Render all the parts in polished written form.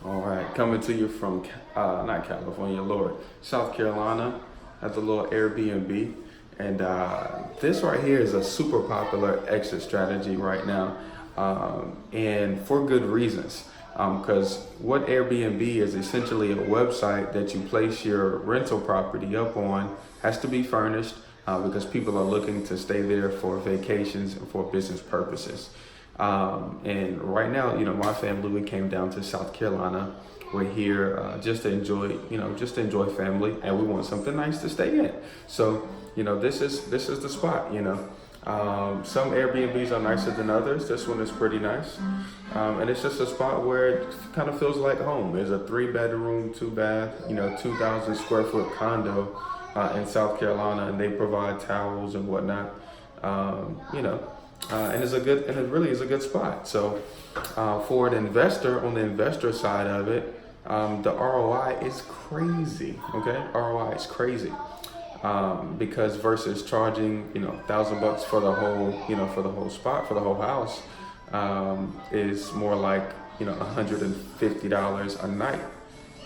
All right, coming to you from not California, Lord, South Carolina. Has a little Airbnb, and this right here is a super popular exit strategy right now, and for good reasons. Because what Airbnb is essentially a website that you place your rental property up on, has to be furnished because people are looking to stay there for vacations and for business purposes. And right now, my family, we came down to South Carolina. We're here just to enjoy, just to enjoy family, and we want something nice to stay in. So, this is the spot. Some Airbnbs are nicer than others. This one is pretty nice, and it's just a spot where it kind of feels like home. There's a 3-bedroom, 2-bath, 2,000 square foot condo in South Carolina, and they provide towels and whatnot. And it really is a good spot. So for an investor, on the investor side of it, the ROI is crazy. Okay, ROI is crazy because versus charging $1,000 for the whole for the whole spot, for the whole house, is more like $150 a night.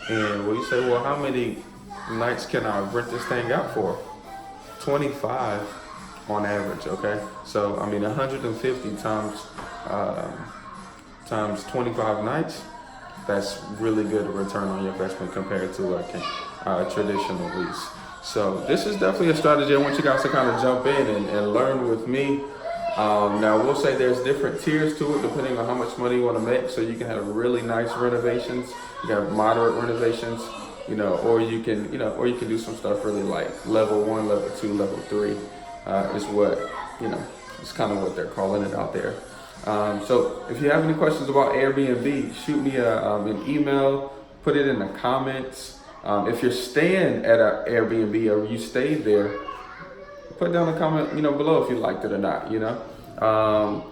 And well, you say, well, how many nights can I rent this thing out for? 25 on average. Okay, so I mean 150 times 25 nights, that's really good return on your investment compared to a traditional lease. So this is definitely a strategy I want you guys to kind of jump in and learn with me. Now we'll say there's different tiers to it depending on how much money you want to make. So you can have really nice renovations, you can have moderate renovations, or you can do some stuff really like level 1, level 2, level 3. Is what, it's kind of what they're calling it out there. So if you have any questions about Airbnb, shoot me an email, put it in the comments. If you're staying at an Airbnb or you stayed there, put down a comment, below if you liked it or not,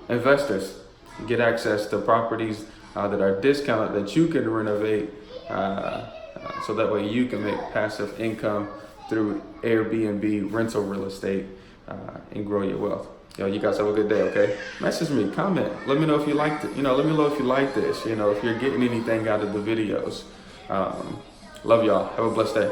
Investors get access to properties that are discounted that you can renovate, so that way you can make passive income through Airbnb rental real estate. And grow your wealth. You guys have a good day, okay? Message me, comment. Let me know if you liked it. Let me know if you like this. If you're getting anything out of the videos. Love y'all. Have a blessed day.